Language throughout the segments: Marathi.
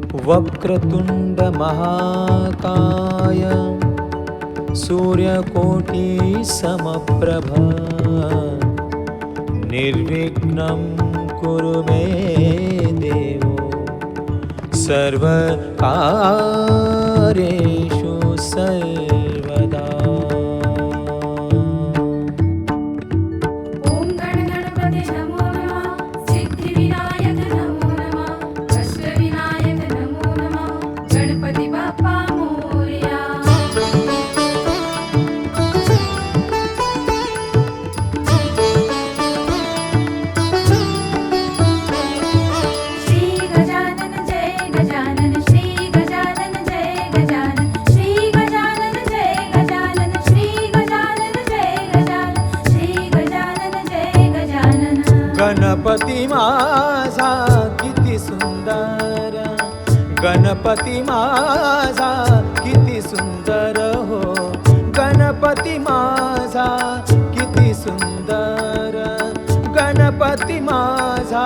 वक्रतुंड महाकाय सूर्यकोटि समप्रभा निर्विघ्नं कुरु मे देवो सर्वकार्येषु सर्वदा। ओम गणगणपते नमो नमः, सिद्धिविनायक नमो नमः, अष्टविनायक नमो नमः, गणपती बाप्पा मोरया। श्री गजानन जय गजानन, श्री गजानन जय गजानन, श्री गजानन जय गजानन, श्री गजानन जय गजानन, श्री गजानन जय गजानन। गणपती माझा किती सुंदर, गणपती माझा किती सुंदर हो, गणपती माझा किती सुंदर, गणपती माझा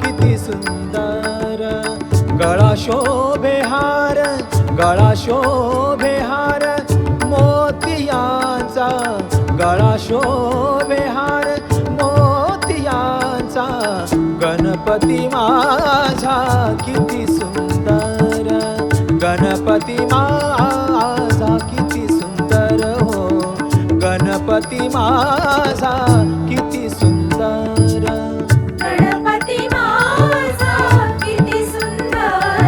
किती सुंदर। गळा शोभे हार, गळा शोभे हार मोतियांचा, गळा शोभे हार मोतियांचा। गणपती माझा किती सुंदर, गणपती माझा किती सुंदर हो, गणपती माझा किती सुंदर। गणपती माझा किती सुंदर,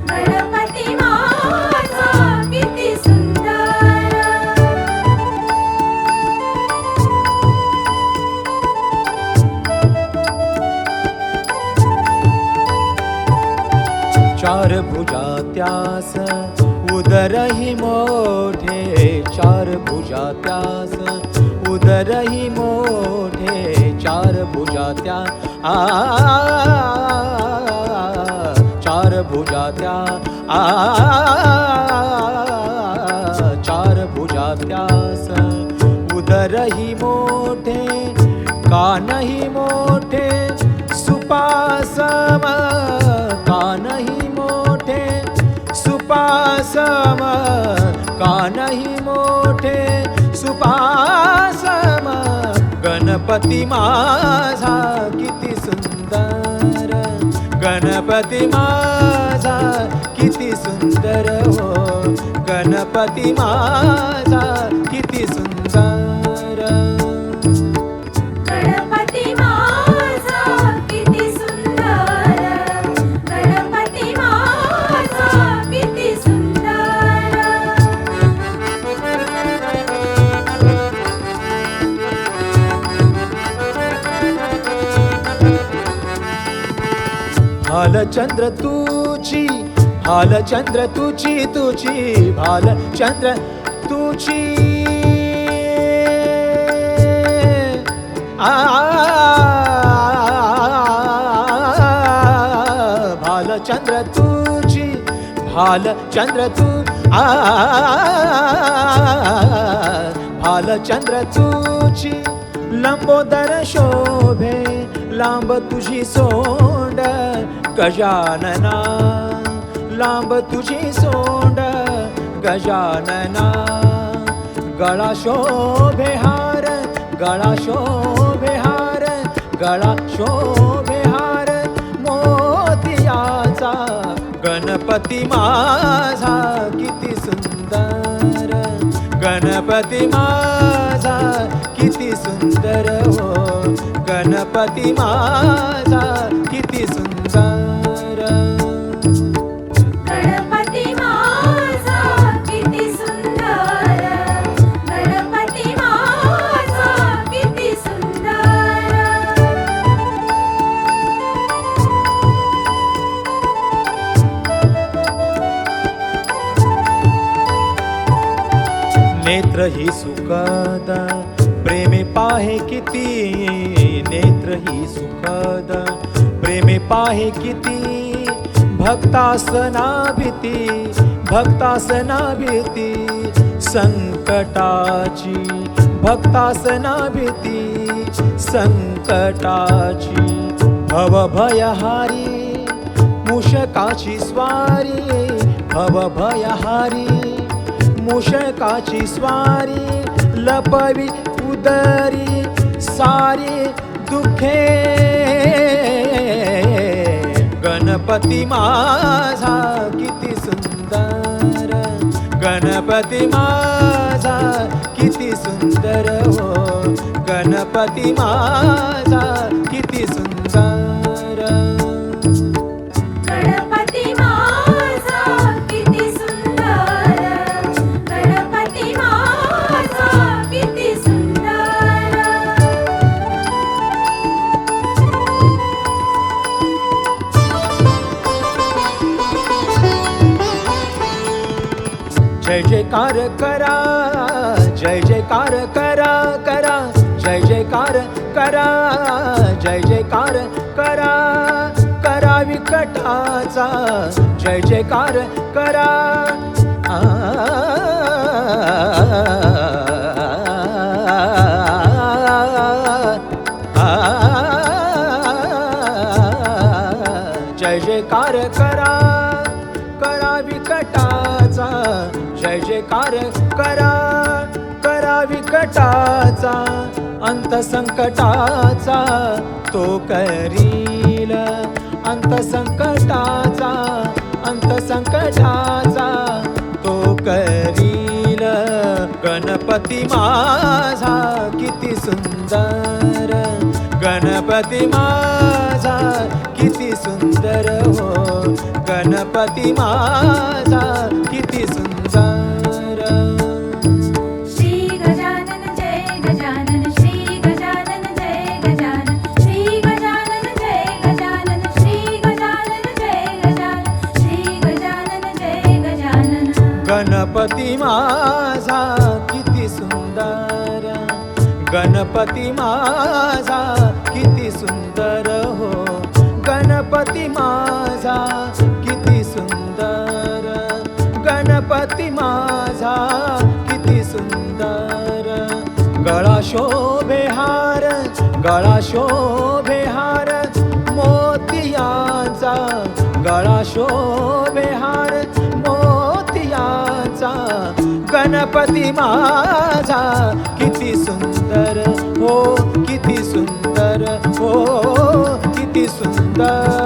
गणपती माझा किती सुंदर। चार भुजा त्यास उदरही मोठे, चार भुजा त्यास उदरही मोठे, चार भुजा त्या चार भुजा त्या चार भुजा त्यास उदरही मोठे, कानही मोठे सुपासम, कानही मोठे सुपासम, कानही मोठे सुपासम। गणपती माझा किती सुंदर, गणपती माझा किती सुंदर हो, गणपती माझा किती सुंदर। गणपती माझा किती सुंदर, गणपती माझा किती सुंदर। भालचंद्र तुची, भालचंद्र तुची, तुची भालचंद्र तुची भालचंद्र तुची, भालचंद्र तू भालचंद्र तुची। लंबोदर शोभे लांब तुझी सोंड, गजानना लांब तुझी सोंड, गजानना। गळा शोभे हार, गळा शोभे हार, गळा शोभे हार मोतियाचा। गणपती माझा किती सुंदर, गणपती माझा किती सुंदर हो, गणपती माझा किती सुंदर। गणपती माझा किती सुंदर, गणपती माझा किती सुंदर। नेत्र ही सुखद प्रेमे पाहे किती, नेत्र ही सुखद प्रेमे पाहे किती। भक्तासना भीती, भक्तासना भीती संकटाची, भक्तासना भीती संकटाची। भवभयहारी मूषकाची स्वारी भवभयहारी, मूषकाची स्वारी लपवी उदरी सारी दुखे. गणपती माझा किती सुंदर, गणपती माझा किती सुंदर हो, गणपती माझा किती सुंदर. गणपती माझा किती सुंदर, गणपती माझा किती सुंदर. जय जयकार करा, जय जयकार करा करा, जय जयकार करा, जय जयकार करा, करा विकटाचा जय जयकार करा. जय जयकार करा, करा विकटाचा जय जयकार करा, करा विकटाचा अंत संकटाचा तो करील, अंत संकटाचा, अंत संकटाचा तो करील. गणपती माझा किती सुंदर, गणपती माझा किती सुंदर हो, गणपती माझा किती सुंदर. श्री गजानन जय गजानन, श्री गजानन जय गजानन, श्री गजानन जय गजानन, श्री गजानन जय गजानन, श्री गजानन जय गजानन. गणपती माझा किती सुंदर, गणपती माझा किती सुंदर हो, गणपती माझा किती सुंदर, गणपती माझा किती सुंदर. गळा शोभे हार, गळा शोभे हार मोतियाचा, गळा शोभे हार मोतियाचा. गणपती माझा किती सुंदर हो, किती सुंदर हो, किती सुंदर.